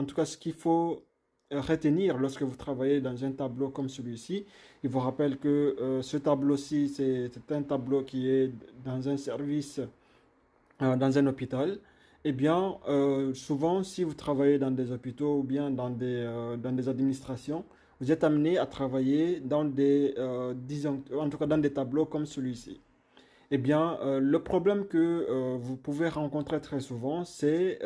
en tout cas, ce qu'il faut retenir lorsque vous travaillez dans un tableau comme celui-ci, il vous rappelle que ce tableau-ci, c'est un tableau qui est dans un service, dans un hôpital. Eh bien, souvent, si vous travaillez dans des hôpitaux ou bien dans des administrations, vous êtes amené à travailler dans disons, en tout cas dans des tableaux comme celui-ci. Eh bien, le problème que vous pouvez rencontrer très souvent, c'est,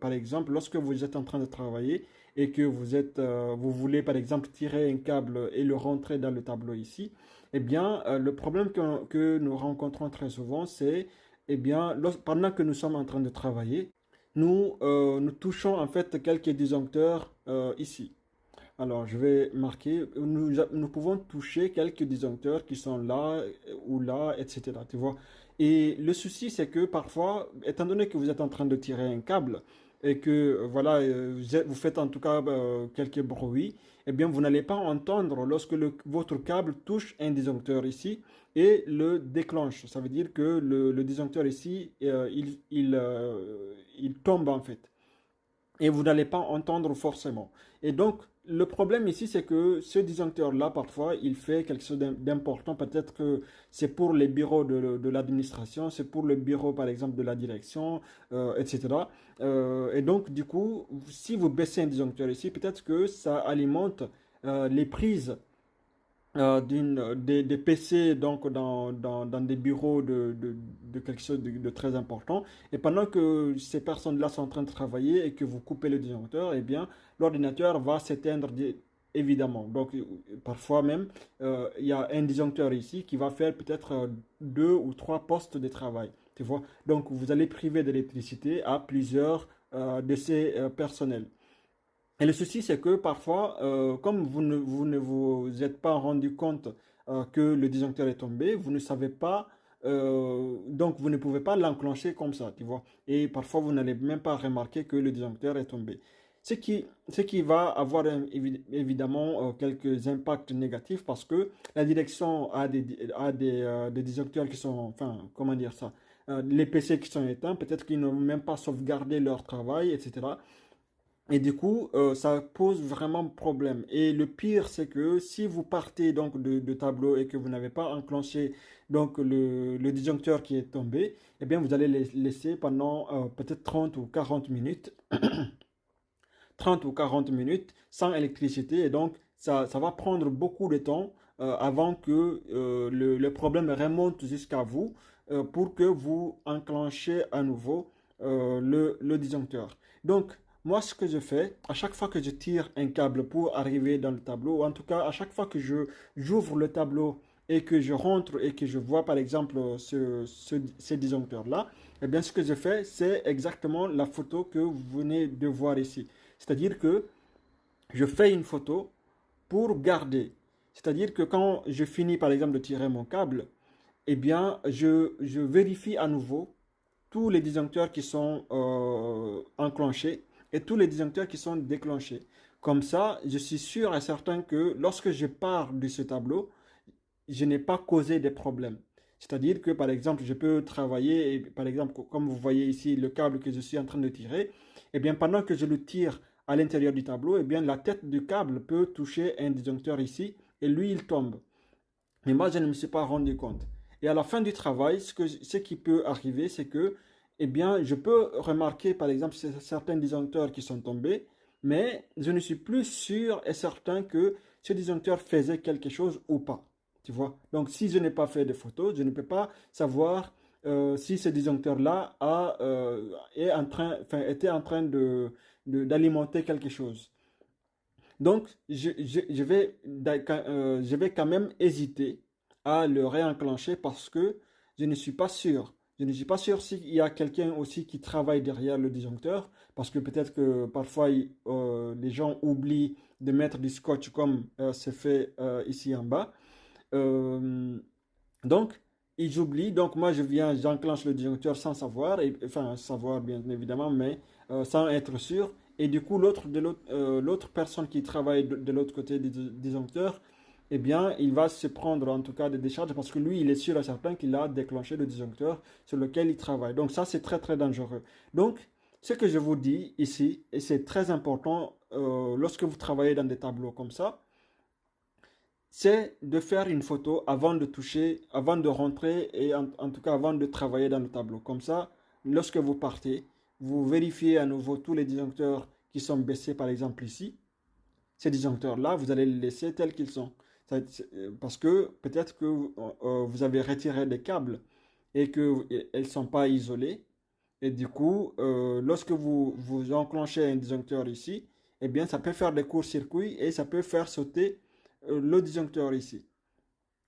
par exemple, lorsque vous êtes en train de travailler et que vous voulez, par exemple, tirer un câble et le rentrer dans le tableau ici, eh bien, le problème que nous rencontrons très souvent, c'est, eh bien, pendant que nous sommes en train de travailler, nous touchons en fait quelques disjoncteurs ici. Alors, je vais marquer, nous pouvons toucher quelques disjoncteurs qui sont là ou là, etc. Tu vois. Et le souci, c'est que parfois, étant donné que vous êtes en train de tirer un câble et que voilà, vous faites en tout cas quelques bruits, eh bien, vous n'allez pas entendre lorsque votre câble touche un disjoncteur ici et le déclenche. Ça veut dire que le disjoncteur ici, il tombe en fait et vous n'allez pas entendre forcément. Et donc, le problème ici, c'est que ce disjoncteur-là, parfois, il fait quelque chose d'important. Peut-être que c'est pour les bureaux de l'administration, c'est pour le bureau, par exemple, de la direction, etc. Et donc, du coup, si vous baissez un disjoncteur ici, peut-être que ça alimente les prises des PC donc dans des bureaux de quelque chose de très important. Et pendant que ces personnes-là sont en train de travailler et que vous coupez le disjoncteur, eh bien, l'ordinateur va s'éteindre évidemment. Donc, parfois même, il y a un disjoncteur ici qui va faire peut-être deux ou trois postes de travail. Tu vois? Donc, vous allez priver d'électricité à plusieurs de ces personnels. Et le souci, c'est que parfois, comme vous ne vous êtes pas rendu compte que le disjoncteur est tombé, vous ne savez pas, donc vous ne pouvez pas l'enclencher comme ça, tu vois. Et parfois, vous n'allez même pas remarquer que le disjoncteur est tombé. Ce qui va avoir évidemment quelques impacts négatifs parce que la direction des disjoncteurs qui sont, enfin, comment dire ça, les PC qui sont éteints, peut-être qu'ils n'ont même pas sauvegardé leur travail, etc. Et du coup, ça pose vraiment problème. Et le pire, c'est que si vous partez donc de tableau et que vous n'avez pas enclenché donc le disjoncteur qui est tombé, eh bien vous allez laisser pendant peut-être 30 ou 40 minutes, 30 ou 40 minutes sans électricité. Et donc, ça va prendre beaucoup de temps avant que le problème remonte jusqu'à vous pour que vous enclenchez à nouveau le disjoncteur. Donc, moi, ce que je fais, à chaque fois que je tire un câble pour arriver dans le tableau, ou en tout cas, à chaque fois que j'ouvre le tableau et que je rentre et que je vois, par exemple, ces disjoncteurs-là, eh bien, ce que je fais, c'est exactement la photo que vous venez de voir ici. C'est-à-dire que je fais une photo pour garder. C'est-à-dire que quand je finis, par exemple, de tirer mon câble, eh bien, je vérifie à nouveau tous les disjoncteurs qui sont enclenchés et tous les disjoncteurs qui sont déclenchés. Comme ça, je suis sûr et certain que lorsque je pars de ce tableau, je n'ai pas causé des problèmes. C'est-à-dire que, par exemple, je peux travailler, et, par exemple, comme vous voyez ici, le câble que je suis en train de tirer, eh bien, pendant que je le tire à l'intérieur du tableau, eh bien, la tête du câble peut toucher un disjoncteur ici, et lui, il tombe. Mais moi, je ne me suis pas rendu compte. Et à la fin du travail, ce qui peut arriver, c'est que, eh bien, je peux remarquer, par exemple, certains disjoncteurs qui sont tombés, mais je ne suis plus sûr et certain que ce disjoncteur faisait quelque chose ou pas. Tu vois? Donc, si je n'ai pas fait de photos, je ne peux pas savoir si ce disjoncteur-là était en train d'alimenter quelque chose. Donc, je vais quand même hésiter à le réenclencher parce que je ne suis pas sûr. Je ne suis pas sûr s'il y a quelqu'un aussi qui travaille derrière le disjoncteur, parce que peut-être que parfois les gens oublient de mettre du scotch comme c'est fait ici en bas. Euh, donc, ils oublient. Donc, moi, j'enclenche le disjoncteur sans savoir, enfin, savoir bien évidemment, mais sans être sûr. Et du coup, l'autre personne qui travaille de l'autre côté du disjoncteur, eh bien, il va se prendre en tout cas des décharges parce que lui, il est sûr et certain qu'il a déclenché le disjoncteur sur lequel il travaille. Donc, ça, c'est très, très dangereux. Donc, ce que je vous dis ici, et c'est très important lorsque vous travaillez dans des tableaux comme ça, c'est de faire une photo avant de toucher, avant de rentrer et en tout cas avant de travailler dans le tableau. Comme ça, lorsque vous partez, vous vérifiez à nouveau tous les disjoncteurs qui sont baissés, par exemple ici. Ces disjoncteurs-là, vous allez les laisser tels qu'ils sont. Parce que peut-être que vous avez retiré des câbles et qu'elles ne sont pas isolées. Et du coup, lorsque vous enclenchez un disjoncteur ici, eh bien, ça peut faire des courts-circuits et ça peut faire sauter le disjoncteur ici.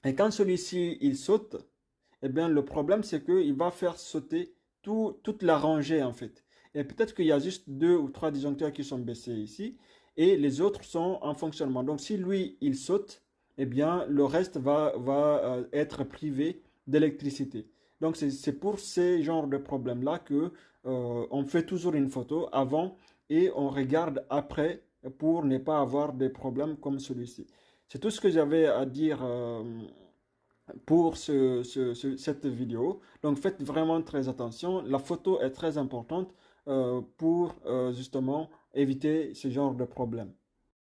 Et quand celui-ci, il saute, eh bien, le problème, c'est qu'il va faire sauter toute la rangée, en fait. Et peut-être qu'il y a juste 2 ou 3 disjoncteurs qui sont baissés ici, et les autres sont en fonctionnement. Donc, si lui, il saute, eh bien, le reste va être privé d'électricité. Donc, c'est pour ces genres de problèmes-là que on fait toujours une photo avant et on regarde après pour ne pas avoir des problèmes comme celui-ci. C'est tout ce que j'avais à dire pour cette vidéo. Donc faites vraiment très attention. La photo est très importante pour justement éviter ce genre de problème.